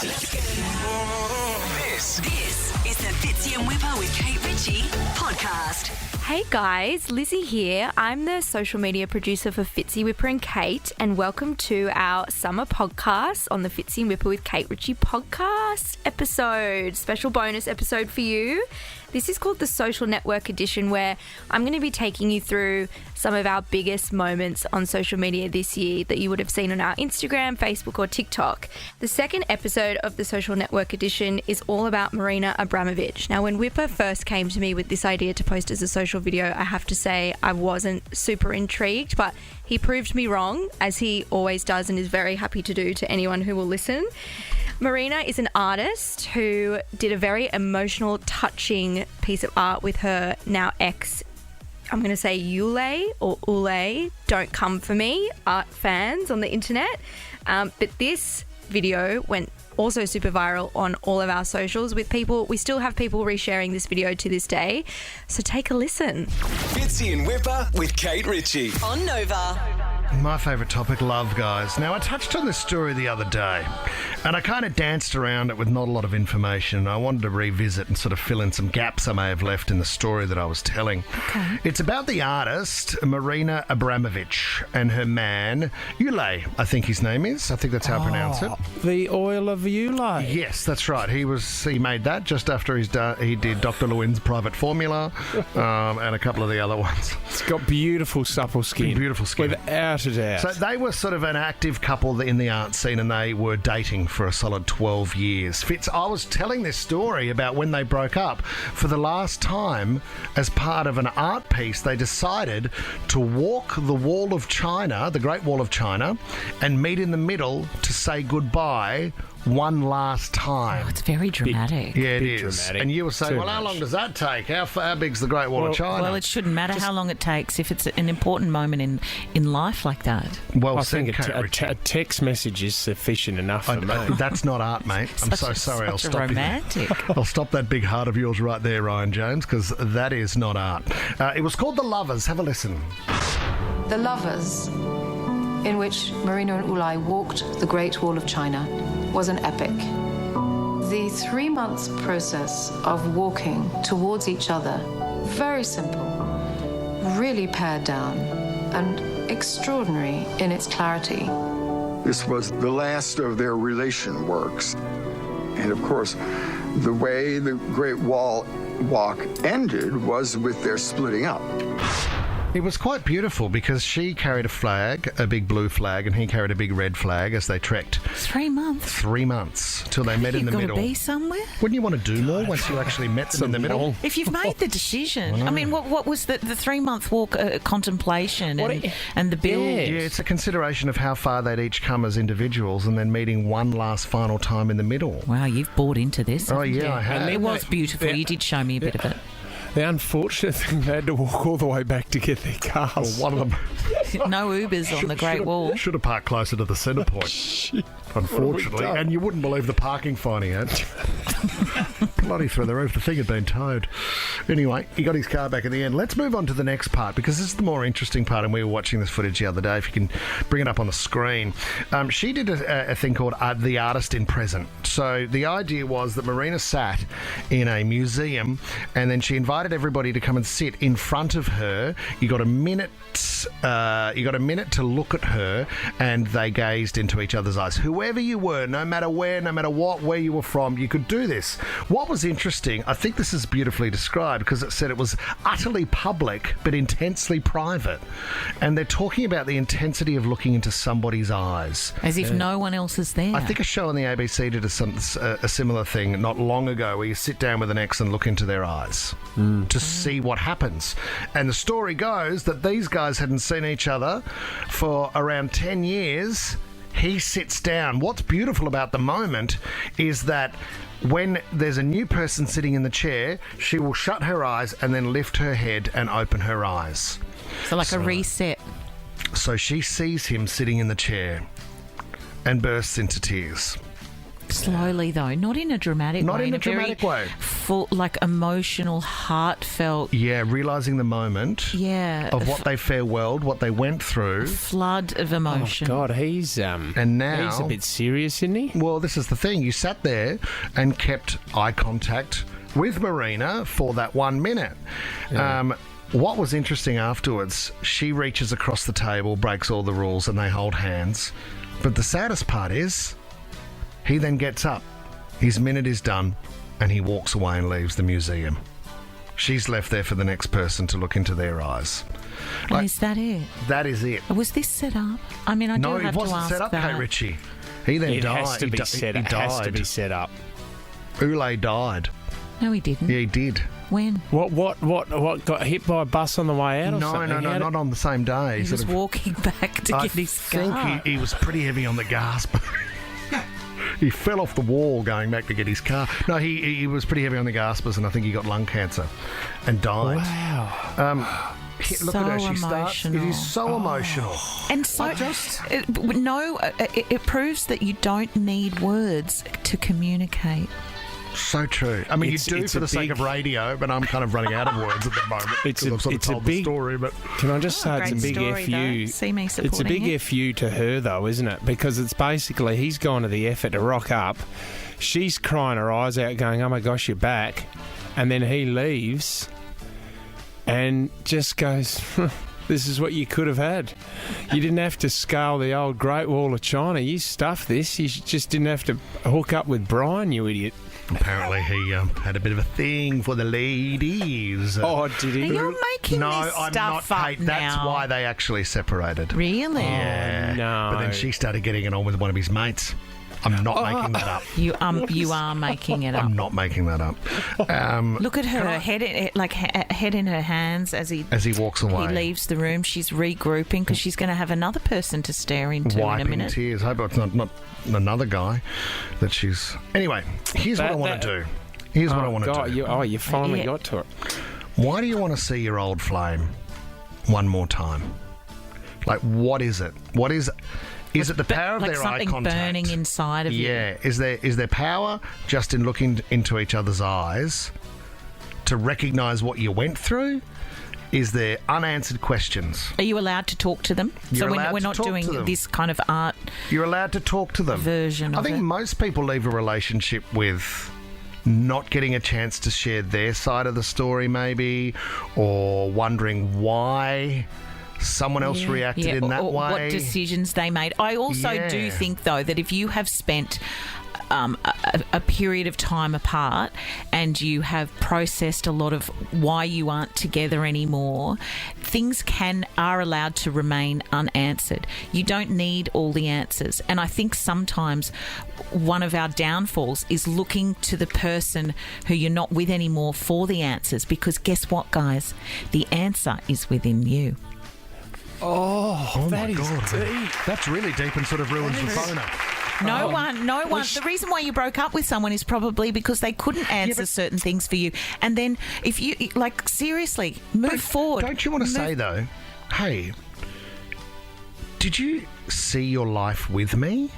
This is the Fitzy and Whipper with Kate Ritchie podcast. Hey guys, Lizzie here. I'm the social media producer for Fitzy, Whipper and Kate, and welcome to our summer podcast on the Fitzy and Whipper with Kate Ritchie podcast episode. Special bonus episode for you. This is called the Social Network Edition, where I'm going to be taking you through some of our biggest moments on social media this year that you would have seen on our Instagram, Facebook or TikTok. The second episode of the Social Network Edition is all about Marina Abramovic. Now, when Whipper first came to me with this idea to post as a social video, I have to say I wasn't super intrigued, but he proved me wrong, as he always does and is very happy to do to anyone who will listen. Marina is an artist who did a very emotional, touching piece of art with her now ex, I'm going to say Yule or Ule, don't come for me, art fans on the internet. But this video went also super viral on all of our socials with people. We still have people resharing this video to this day. So take a listen. Fitzy and Whipper with Kate Ritchie. On Nova. My favourite topic, love, guys. Now, I touched on this story the other day, and I kind of danced around it with not a lot of information. I wanted to revisit and sort of fill in some gaps I may have left in the story that I was telling. Okay. It's about the artist, Marina Abramovic, and her man, Ule, I think his name is. I think that's how I pronounce it. The Oil of Ule. Yes, that's right. He made that just after he did Dr. Lewin's Private Formula and a couple of the other ones. It's got beautiful, supple skin. Beautiful skin. Without a doubt. So they were sort of an active couple in the art scene, and they were dating for a solid 12 years. Fitz, I was telling this story about when they broke up. For the last time, as part of an art piece, they decided to walk the Wall of China, the Great Wall of China, and meet in the middle to say goodbye one last time. Oh, it's very dramatic. Yeah, it Big is. dramatic. And you were saying, Too well, how much. long does that take? How big's the Great Wall of China? Well, it shouldn't matter how long it takes if it's an important moment in life like that. Well, I think Kate Ritchie. a text message is sufficient enough for me. That's not art, mate. I'm so sorry. I'll Such a stop you. romantic. I'll stop that big heart of yours right there, Ryan James, because that is not art. It was called The Lovers. Have a listen. The Lovers, in which Marina and Ule walked the Great Wall of China, was an epic. The 3 months process of walking towards each other, very simple, really pared down, and extraordinary in its clarity. This was the last of their relation works. And of course, the way the Great Wall walk ended was with their splitting up. It was quite beautiful because she carried a flag, a big blue flag, and he carried a big red flag as they trekked 3 months. 3 months till they met in the You've got middle. to be somewhere. Wouldn't you want to do more once you actually met them in the middle? If you've made the decision, I mean, what was the 3 month walk contemplation and the build? Yeah, it's a consideration of how far they'd each come as individuals and then meeting one last final time in the middle. Wow, you've bought into this. Oh, haven't yeah, you? I have. It was beautiful. You did show me a bit of it. The unfortunate thing, they had to walk all the way back to get their cars. One of them No Ubers on the Great Wall. should have parked closer to the centre point, unfortunately. done? And you wouldn't believe the parking fine he had. Bloody through the roof. The thing had been towed. Anyway, he got his car back in the end. Let's move on to the next part, because this is the more interesting part, and we were watching this footage the other day. If you can bring it up on the screen. She did a thing called The Artist in Present. So the idea was that Marina sat in a museum, and then she invited everybody to come and sit in front of her. You got a minute to look at her, and they gazed into each other's eyes. Whoever you were, no matter where, no matter what, where you were from, you could do this. What was interesting, I think this is beautifully described, because it said it was utterly public but intensely private. And they're talking about the intensity of looking into somebody's eyes. As if no one else is there. I think a show on the ABC did a similar thing not long ago, where you sit down with an ex and look into their eyes to see what happens. And the story goes that these guys hadn't seen each other for around 10 years. He sits down. What's beautiful about the moment is that when there's a new person sitting in the chair, she will shut her eyes and then lift her head and open her eyes. So like a reset. So she sees him sitting in the chair and bursts into tears. Slowly, though. Not in a dramatic way. Not in a dramatic very way. full, like, emotional, heartfelt. Yeah, realising the moment Yeah. of what they farewelled, what they went through. Flood of emotion. God, he's And now... he's a bit serious, isn't he? Well, this is the thing. You sat there and kept eye contact with Marina for that 1 minute. What was interesting afterwards, she reaches across the table, breaks all the rules, and they hold hands. But the saddest part is, he then gets up. His minute is done, and he walks away and leaves the museum. She's left there for the next person to look into their eyes. And is that it? That is it. Was this set up? I mean, I No, do it have to wasn't ask set up, that. Kate Ritchie. He then It died. has to be set up. It has to be set up. Ule died. No, he didn't. Yeah, he did. When? What got hit by a bus on the way out or No, something? not on the same day. He Sort was of- walking back to I get his think car. he was pretty heavy on the gas. He fell off the wall going back to get his car. No, he was pretty heavy on the gaspers, and I think he got lung cancer and died. Wow. Look at her. She starts. It emotional. is so emotional. And so, it proves that you don't need words to communicate. So true. I mean, It's- you do it's for a the sake big- of radio, but I'm kind of running out of words at the moment. It's because a- I've sort of it's a told big- the story, but Can I just say Great it's a big story, FU? though. See me It's a supporting big it. FU to her, though, isn't it? Because it's basically he's gone to the effort to rock up. She's crying her eyes out, going, "Oh my gosh, you're back," and then he leaves and just goes, "This is what you could have had. You didn't have to scale the old Great Wall of China. You stuffed this. You just didn't have to hook up with Brian, you idiot." apparently he had a bit of a thing for the ladies. Oh, did he? You're making no, this I'm stuff not, up Kate. now. That's why they actually separated. Really? Yeah. no. But then she started getting it on with one of his mates. I'm not making that up. You are making it up. I'm not making that up. Look at her head in her hands as he walks away. He leaves the room. She's regrouping because she's going to have another person to stare into in a Wiping minute. tears. Hope it's not another guy that she's... Anyway, here's what I want to do. Here's what I want to do. You finally Yeah. got to it. Why do you want to see your old flame one more time? Like, what is it? What is... Is it the power of like their eye something contact? burning inside of you? Yeah. Is there power just in looking into each other's eyes to recognise what you went through? Is there unanswered questions? Are you allowed to talk to them? You're so allowed we're to not talk to doing them. this kind of art You're allowed to talk to them. version I of think it. most people leave a relationship with not getting a chance to share their side of the story, maybe, or wondering why someone else reacted in that or way. what decisions they made. I also do Yeah. think, though, that if you have spent a period of time apart and you have processed a lot of why you aren't together anymore, things are allowed to remain unanswered. You don't need all the answers. And I think sometimes one of our downfalls is looking to the person who you're not with anymore for the answers, because guess what, guys? The answer is within you. Oh that my is God. deep. That's really deep and sort of ruins the phoner. No one. The reason why you broke up with someone is probably because they couldn't answer certain things for you. And then if you, like, seriously, move forward. Don't you want to say, though, hey, did you see your life with me?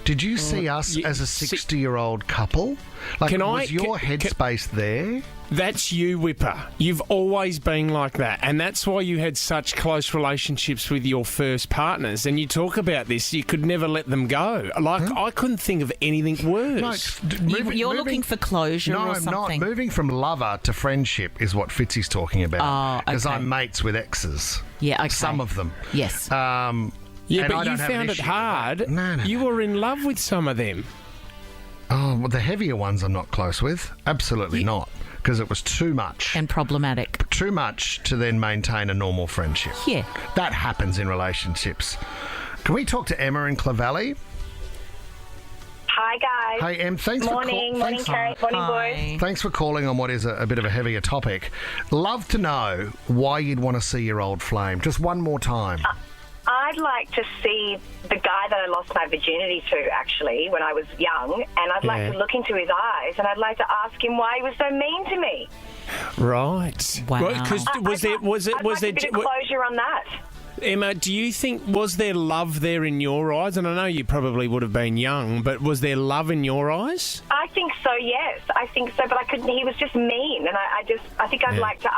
Did you see us as a 60-year-old couple? Like, was your headspace there? That's you, Whipper. You've always been like that. And that's why you had such close relationships with your first partners. And you talk about this, you could never let them go. Like, I couldn't think of anything worse. You're looking for closure or something. No, I'm not. Moving from lover to friendship is what Fitzy's talking about. Oh, okay. Because I'm mates with exes. Yeah, okay. Some of them. Yes. Yeah, and but I you don't have an found it issue with hard. that. No. You were in love with some of them. Oh, well, the heavier ones I'm not close with. Absolutely not. Because it was too much. And problematic. Too much to then maintain a normal friendship. Yeah. That happens in relationships. Can we talk to Emma in Clovelly? Hi, guys. Hey, Em, thanks Morning, for morning, Kate. Morning, boys. Thanks for calling on what is a bit of a heavier topic. Love to know why you'd want to see your old flame. Just one more time. I'd like to see the guy that I lost my virginity to, actually, when I was young, and I'd like to look into his eyes, and I'd like to ask him why he was so mean to me. Right. Wow. Because I'd like a bit of closure on that. Emma, do you think, was there love there in your eyes? And I know you probably would have been young, but was there love in your eyes? I think so, yes. I think so, but I couldn't. He was just mean, and I think I'd like to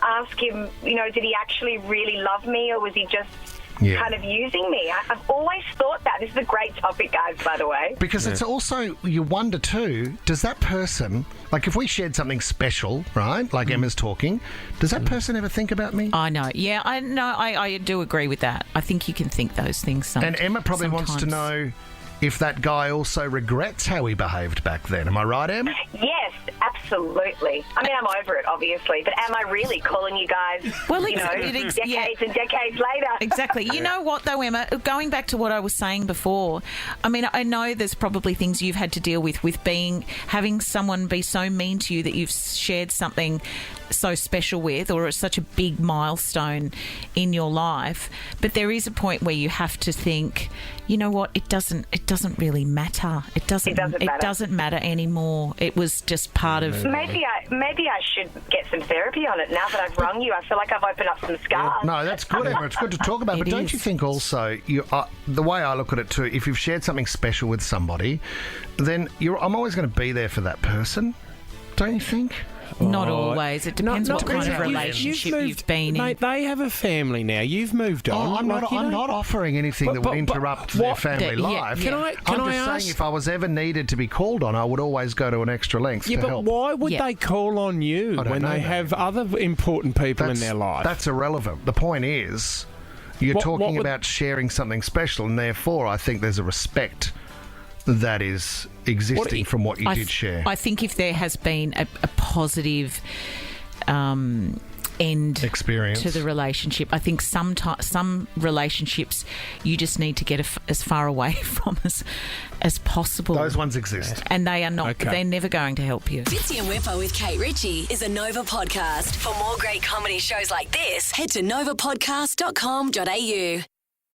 ask him, you know, did he actually really love me, or was he just kind of using me? I've always thought that. This is a great topic, guys, by the way. Because it's also, you wonder too, does that person, like if we shared something special, right, like Emma's talking, does that person ever think about me? I know. Yeah, I know. I do agree with that. I think you can think those things sometimes. And Emma probably wants to know if that guy also regrets how he behaved back then. Am I right, Em? Yes, absolutely. I mean, I'm over it, obviously, but am I really calling you guys, decades and decades later? Exactly. You know what, though, Emma? Going back to what I was saying before, I mean, I know there's probably things you've had to deal with having someone be so mean to you that you've shared something so special with, or it's such a big milestone in your life. But there is a point where you have to think, you know what, it doesn't really matter. It doesn't matter anymore. It was just part of... Maybe I should get some therapy on it now that I've rung you. I feel like I've opened up some scars. No, that's good, Emma. It's good to talk about. But don't you think also, the way I look at it too, if you've shared something special with somebody, then I'm always going to be there for that person. Don't you think? Not always. It depends what kind of relationship you've been in. Mate, they have a family now. You've moved on. I'm not offering anything that would interrupt their family life. Can I just saying, if I was ever needed to be called on, I would always go to an extra length to help. But why would they call on you when they have other important people in their life? That's irrelevant. The point is, you're talking about sharing something special, and therefore I think there's a respect that is existing from what you did share. I think if there has been a positive end experience to the relationship, I think some relationships you just need to get as far away from as possible. Those ones exist. And they are not, they're never going to help you. Fitzy and Whipper with Kate Ritchie is a Nova podcast. For more great comedy shows like this, head to novapodcast.com.au.